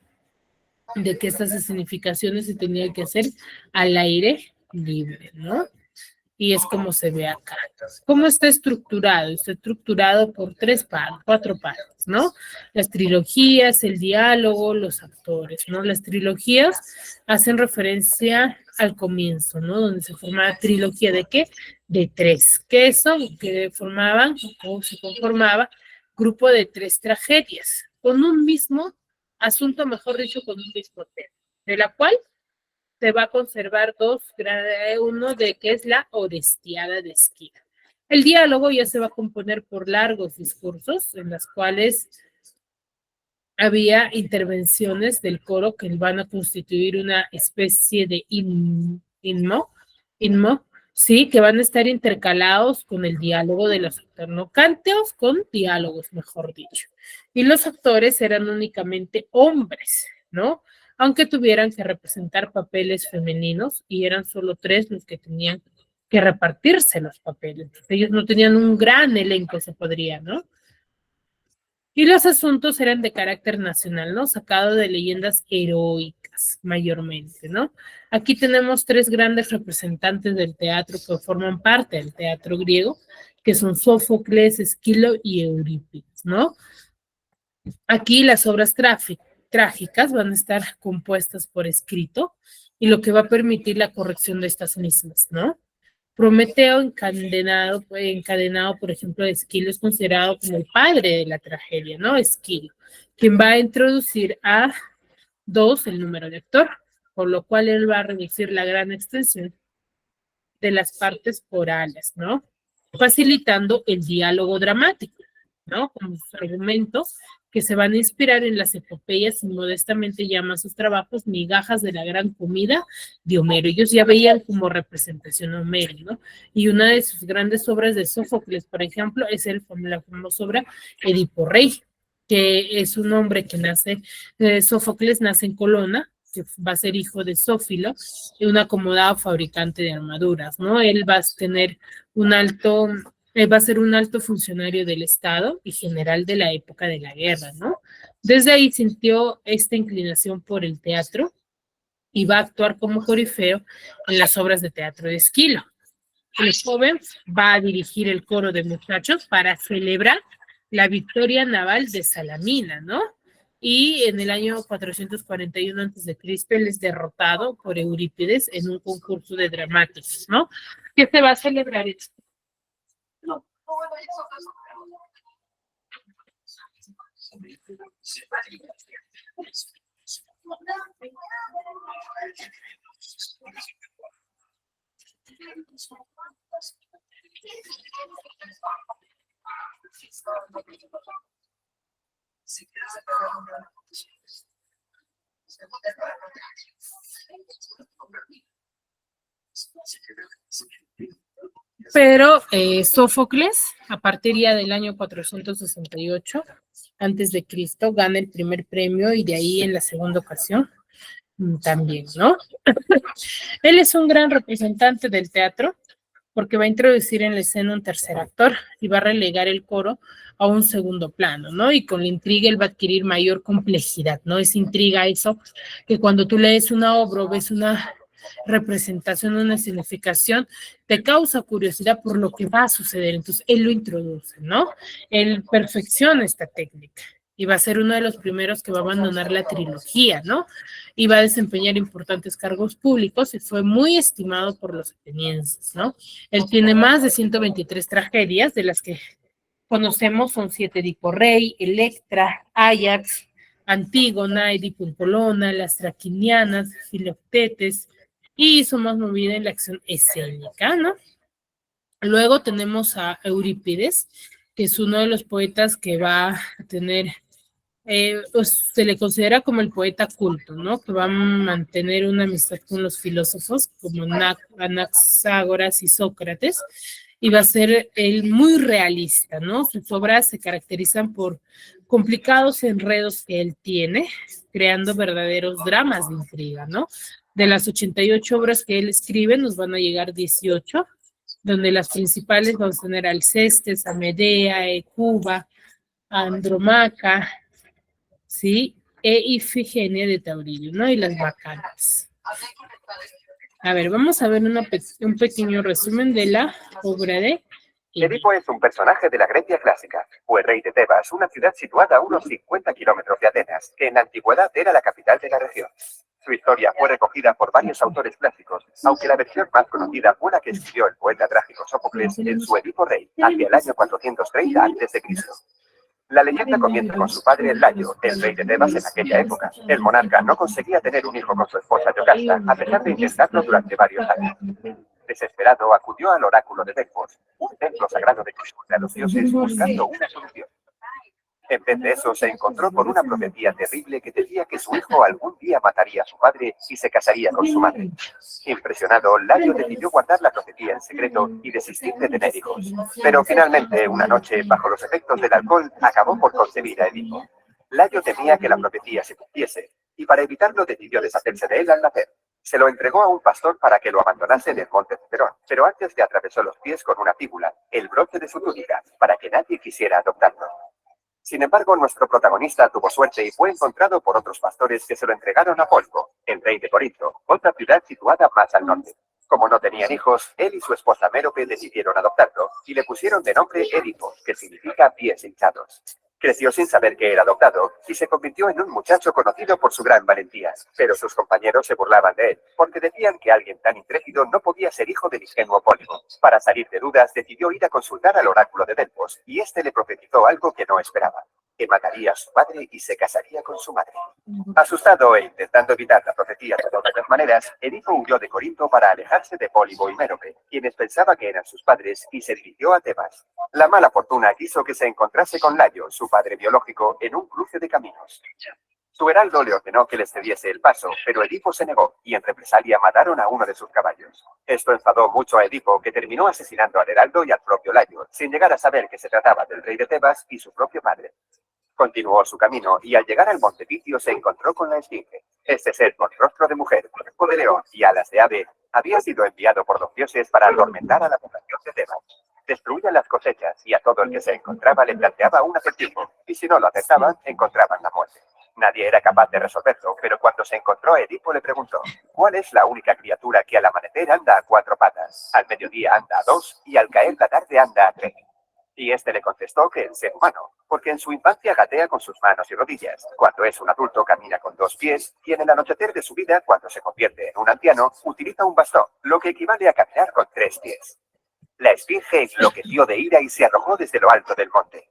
de que estas escenificaciones se tenían que hacer al aire libre, ¿no? Y es como se ve acá. ¿Cómo está estructurado? Está estructurado por 4 partes, ¿no? Las trilogías, el diálogo, los actores, ¿no? Las trilogías hacen referencia al comienzo, ¿no? Donde se formaba trilogía ¿de qué? De 3. Que eso que formaban, o se conformaba, grupo de 3 tragedias, con un mismo asunto, mejor dicho, con un mismo tema, de la cual se va a conservar 2, uno de que es la Orestiada de Esquilo. El diálogo ya se va a componer por largos discursos en las cuales había intervenciones del coro que van a constituir una especie de inmo, sí, que van a estar intercalados con el diálogo de los actores, no canteos con diálogos, mejor dicho. Y los actores eran únicamente hombres, ¿no? Aunque tuvieran que representar papeles femeninos y eran solo 3 los que tenían que repartirse los papeles. Ellos no tenían un gran elenco, se podría, ¿no? Y los asuntos eran de carácter nacional, ¿no? Sacado de leyendas heroicas, mayormente, ¿no? Aquí tenemos 3 grandes representantes del teatro que forman parte del teatro griego, que son Sófocles, Esquilo y Eurípides, ¿no? Aquí las obras trágicas van a estar compuestas por escrito y lo que va a permitir la corrección de estas mismas, ¿no? Prometeo encadenado, por ejemplo, de Esquilo es considerado como el padre de la tragedia, ¿no? Esquilo, quien va a introducir a 2 el número de actor, por lo cual él va a reducir la gran extensión de las partes corales, ¿no? Facilitando el diálogo dramático, ¿no? Como sus argumentos que se van a inspirar en las epopeyas y modestamente llaman sus trabajos migajas de la gran comida de Homero. Ellos ya veían como representación a Homero, ¿no? Y una de sus grandes obras de Sófocles, por ejemplo, es la famosa obra Edipo Rey, que es un hombre que nace, Sófocles nace en Colona, que va a ser hijo de Sófilo, y un acomodado fabricante de armaduras, ¿no? Él va a tener va a ser un alto funcionario del Estado y general de la época de la guerra, ¿no? Desde ahí sintió esta inclinación por el teatro y va a actuar como corifeo en las obras de teatro de Esquilo. El joven va a dirigir el coro de muchachos para celebrar la victoria naval de Salamina, ¿no? Y en el año 441 a.C. él es derrotado por Eurípides en un concurso de dramáticos, ¿no? Que se va a celebrar no. Pero Sófocles, a partir ya del año 468 antes de Cristo, gana el primer premio y de ahí en la segunda ocasión también, ¿no? Él es un gran representante del teatro porque va a introducir en la escena un tercer actor y va a relegar el coro a un segundo plano, ¿no? Y con la intriga él va a adquirir mayor complejidad, ¿no? Es intriga eso, que cuando tú lees una obra o ves una representación, una significación, te causa curiosidad por lo que va a suceder. Entonces, él lo introduce, ¿no? Él perfecciona esta técnica y va a ser uno de los primeros que va a abandonar la trilogía, ¿no? Y va a desempeñar importantes cargos públicos y fue muy estimado por los atenienses, ¿no? Él tiene más de 123 tragedias, de las que conocemos son 7 Edipo Rey, Electra, Ajax, Antígona, Edipo en Polona, las Traquinianas, Filoctetes, y hizo más movida en la acción escénica, ¿no? Luego tenemos a Eurípides, que es uno de los poetas que va a tener, pues, se le considera como el poeta culto, ¿no? Que va a mantener una amistad con los filósofos como Anaxágoras y Sócrates, y va a ser él muy realista, ¿no? Sus obras se caracterizan por complicados enredos que él tiene, creando verdaderos dramas de intriga, ¿no? De las 88 obras que él escribe, nos van a llegar 18, donde las principales vamos a tener Alcestes, a Medea, Cuba, Andromaca, ¿sí? E Ifigenia de Taurilio, ¿no? Y las bacanas. A ver, vamos a ver un pequeño resumen de la obra de Edipo es un personaje de la Grecia clásica. Fue rey de Tebas, una ciudad situada a unos 50 kilómetros de Atenas, que en la antigüedad era la capital de la región. Su historia fue recogida por varios autores clásicos, aunque la versión más conocida fue la que escribió el poeta trágico Sófocles en su Edipo Rey, hacia el año 430 a.C. La leyenda comienza con su padre Layo, el rey de Tebas en aquella época. El monarca no conseguía tener un hijo con su esposa Yocasta, a pesar de intentarlo durante varios años. Desesperado, acudió al oráculo de Delfos, un templo sagrado de consulta a los dioses, buscando una solución. En vez de eso, se encontró con una profecía terrible que decía que su hijo algún día mataría a su padre y se casaría con su madre. Impresionado, Layo decidió guardar la profecía en secreto y desistir de tener hijos. Pero finalmente, una noche, bajo los efectos del alcohol, acabó por concebir a Edipo. Layo temía que la profecía se cumpliese, y para evitarlo decidió deshacerse de él al nacer. Se lo entregó a un pastor para que lo abandonase en el monte Cicerón, pero antes le atravesó los pies con una fíbula, el broche de su túnica, para que nadie quisiera adoptarlo. Sin embargo, nuestro protagonista tuvo suerte y fue encontrado por otros pastores que se lo entregaron a Polco, el rey de Corinto, otra ciudad situada más al norte. Como no tenían hijos, él y su esposa Mérope decidieron adoptarlo y le pusieron de nombre Edipo, que significa pies hinchados. Creció sin saber que era adoptado y se convirtió en un muchacho conocido por su gran valentía, pero sus compañeros se burlaban de él, porque decían que alguien tan intrépido no podía ser hijo del ingenuo Pólibo. Para salir de dudas, decidió ir a consultar al oráculo de Delfos, y este le profetizó algo que no esperaba, que mataría a su padre y se casaría con su madre. Asustado e intentando evitar la profecía de todas las maneras, Edipo huyó de Corinto para alejarse de Pólibo y Mérope, quienes pensaba que eran sus padres, y se dirigió a Tebas. La mala fortuna quiso que se encontrase con Layo, su padre biológico, en un cruce de caminos. Su heraldo le ordenó que les cediese el paso, pero Edipo se negó, y en represalia mataron a uno de sus caballos. Esto enfadó mucho a Edipo, que terminó asesinando al heraldo y al propio Layo, sin llegar a saber que se trataba del rey de Tebas y su propio padre. Continuó su camino y al llegar al monte Picio se encontró con la Esfinge. Este ser con rostro de mujer, cuerpo de león y alas de ave había sido enviado por los dioses para atormentar a la población de Tebas. Destruían las cosechas y a todo el que se encontraba le planteaba un acertijo, y si no lo acertaban, encontraban la muerte. Nadie era capaz de resolverlo, pero cuando se encontró Edipo le preguntó: ¿cuál es la única criatura que al amanecer anda a 4 patas, al mediodía anda a 2 y al caer la tarde anda a 3? Y este le contestó que el ser humano, porque en su infancia gatea con sus manos y rodillas, cuando es un adulto camina con 2 pies, y en el anochecer de su vida, cuando se convierte en un anciano, utiliza un bastón, lo que equivale a caminar con 3 pies. La Esfinge enloqueció de ira y se arrojó desde lo alto del monte.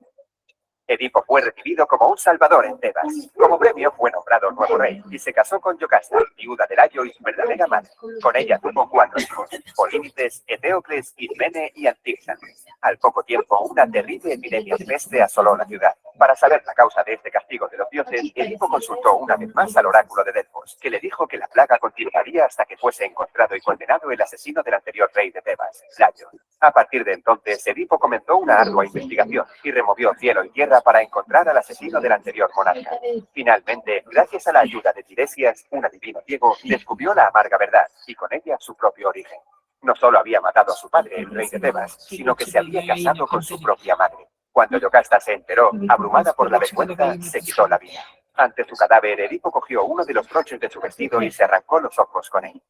Edipo fue recibido como un salvador en Tebas. Como premio fue nombrado nuevo rey y se casó con Yocasta, viuda de Layo y su verdadera madre. Con ella tuvo 4 hijos: Polínices, Eteocles, Ismene y Antígona. Al poco tiempo, una terrible epidemia de peste asoló la ciudad. Para saber la causa de este castigo de los dioses, Edipo consultó una vez más al oráculo de Delfos, que le dijo que la plaga continuaría hasta que fuese encontrado y condenado el asesino del anterior rey de Tebas, Layo. A partir de entonces, Edipo comenzó una ardua investigación y removió cielo y tierra para encontrar al asesino del anterior monarca. Finalmente, gracias a la ayuda de Tiresias, un adivino ciego, descubrió la amarga verdad y con ella su propio origen. No solo había matado a su padre, el rey de Tebas, sino que se había casado con su propia madre. Cuando Yocasta se enteró, abrumada por la vergüenza, se quitó la vida. Ante su cadáver, Edipo cogió uno de los broches de su vestido y se arrancó los ojos con él.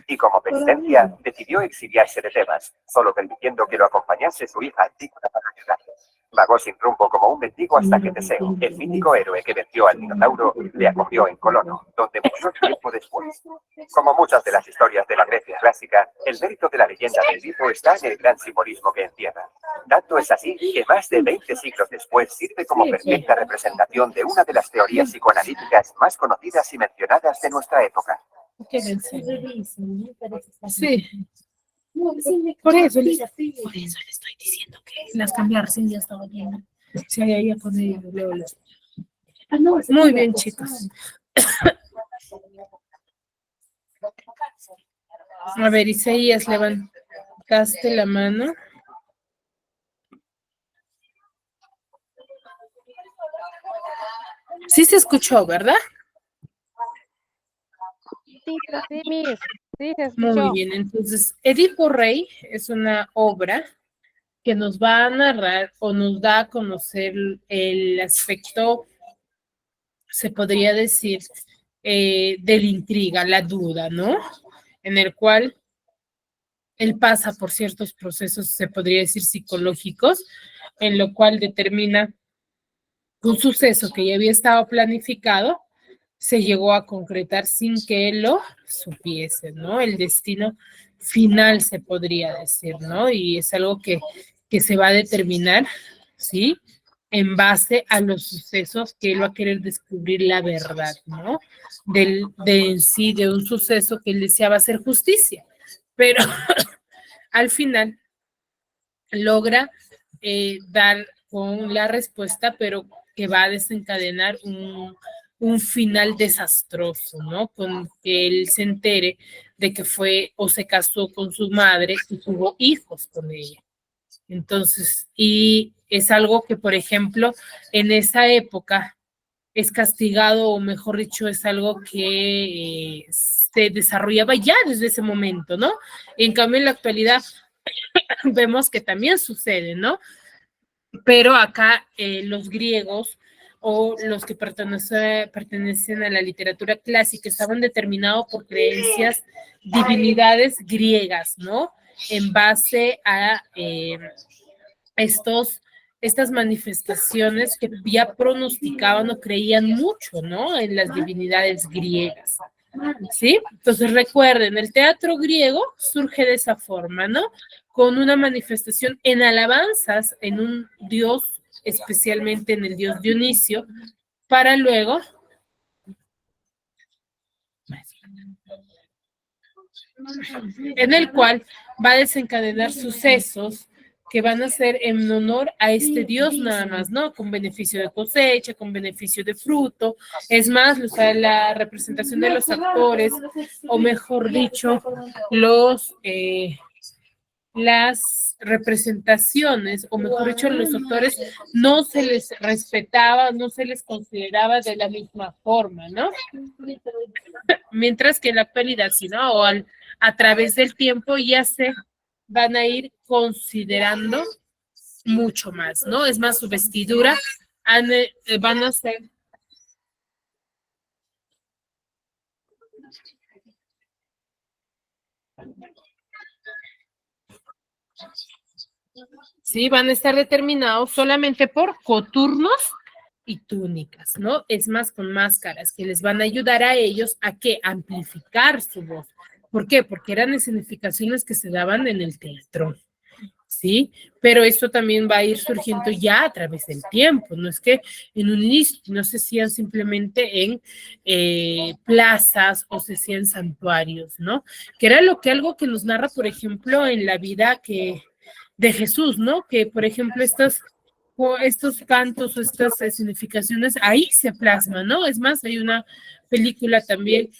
Y como penitencia, decidió exiliarse de Tebas, solo permitiendo que lo acompañase su hija Antígona para ayudarle. Vagó sin rumbo como un mendigo hasta que Teseo, el mítico héroe que venció al Minotauro, le acogió en Colono, donde murió tiempo después. Como muchas de las historias de la Grecia clásica, el mérito de la leyenda de Edipo está en el gran simbolismo que encierra. Tanto es así que más de 20 siglos después sirve como perfecta representación de una de las teorías psicoanalíticas más conocidas y mencionadas de nuestra época. Sí. Por eso le estoy diciendo que las cambiar sí ya estaba bien. Si hay ahí con ellos, Muy bien, chicos. A ver, Isaías, levantaste la mano. Sí se escuchó, ¿verdad? Sí, Miss. Sí, se escuchó. Muy bien, entonces Edipo Rey es una obra que nos va a narrar o nos da a conocer el aspecto, se podría decir, de la intriga, la duda, ¿no? En el cual él pasa por ciertos procesos, se podría decir, psicológicos, en lo cual determina un suceso que ya había estado planificado, se llegó a concretar sin que él lo supiese, ¿no? El destino final, se podría decir, ¿no? Y es algo que se va a determinar, ¿sí? En base a los sucesos que él va a querer descubrir la verdad, ¿no? De en sí, de un suceso que él deseaba hacer justicia. Pero al final logra dar con la respuesta, pero que va a desencadenar un final desastroso, ¿no? Con que él se entere de que fue o se casó con su madre y tuvo hijos con ella. Entonces, y es algo que, por ejemplo, en esa época es castigado, o mejor dicho, es algo que se desarrollaba ya desde ese momento, ¿no? En cambio, en la actualidad vemos que también sucede, ¿no? Pero acá los griegos o los que pertenecen a la literatura clásica estaban determinados por creencias, divinidades griegas, ¿no? En base a estas manifestaciones que ya pronosticaban o creían mucho, ¿no? En las divinidades griegas, ¿sí? Entonces recuerden, el teatro griego surge de esa forma, ¿no? Con una manifestación en alabanzas en un dios, especialmente en el dios Dionisio, para luego en el cual va a desencadenar sucesos que van a ser en honor a este Dios nada más, ¿no? Con beneficio de cosecha, con beneficio de fruto. Es más, la representación de los actores, o mejor dicho, las representaciones, o mejor dicho, los actores no se les respetaba, no se les consideraba de la misma forma, ¿no? Mientras que en la actualidad, sí, ¿no? O a través del tiempo ya se van a ir considerando mucho más, ¿no? Es más, su vestidura van a ser sí, van a estar determinados solamente por coturnos y túnicas, ¿no? Es más, con máscaras que les van a ayudar a ellos a que amplificar su voz. ¿Por qué? Porque eran escenificaciones que se daban en el teatro, ¿sí? Pero esto también va a ir surgiendo ya a través del tiempo, no es que en un inicio no se hacían simplemente en plazas o se hacían en santuarios, ¿no? Que era algo que nos narra, por ejemplo, en la vida de Jesús, ¿no? Que, por ejemplo, estos cantos o estas significaciones ahí se plasman, ¿no? Es más, hay una película también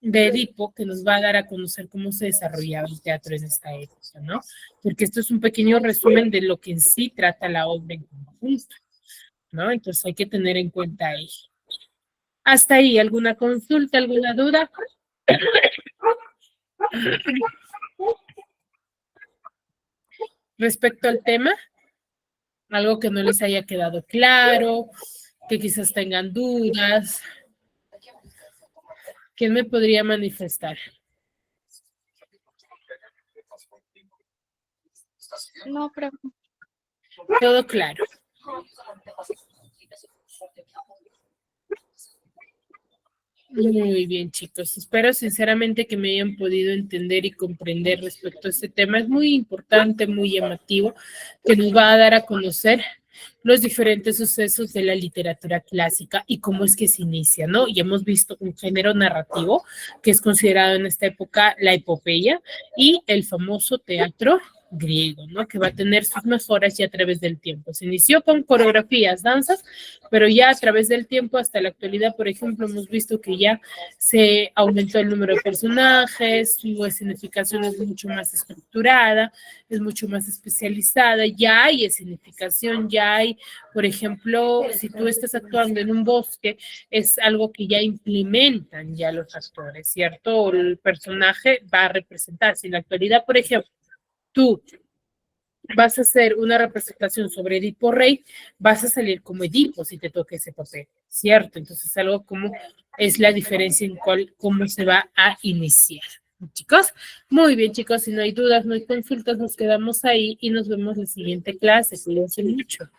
de Edipo que nos va a dar a conocer cómo se desarrollaba el teatro en esta época, ¿no? Porque esto es un pequeño resumen de lo que en sí trata la obra en conjunto, ¿no? Entonces hay que tener en cuenta eso. Hasta ahí, ¿alguna consulta, alguna duda? Respecto al tema, algo que no les haya quedado claro, que quizás tengan dudas. ¿Quién me podría manifestar? No, profe. Todo claro. Muy bien, chicos. Espero sinceramente que me hayan podido entender y comprender respecto a este tema. Es muy importante, muy llamativo, que nos va a dar a conocer los diferentes sucesos de la literatura clásica y cómo es que se inicia, ¿no? Y hemos visto un género narrativo que es considerado en esta época la epopeya y el famoso teatro griego, ¿no? Que va a tener sus mejoras ya a través del tiempo. Se inició con coreografías, danzas, pero ya a través del tiempo hasta la actualidad, por ejemplo, hemos visto que ya se aumentó el número de personajes, su escenificación es mucho más estructurada, es mucho más especializada, ya hay escenificación, ya hay, por ejemplo, si tú estás actuando en un bosque, es algo que ya implementan ya los actores, ¿cierto? El personaje va a representar. Si en la actualidad, por ejemplo, tú vas a hacer una representación sobre Edipo Rey, vas a salir como Edipo si te toca ese papel, ¿cierto? Entonces, algo como es la diferencia en cómo se va a iniciar. Chicos, muy bien, chicos, si no hay dudas, no hay consultas, nos quedamos ahí y nos vemos en la siguiente clase. Cuídense mucho.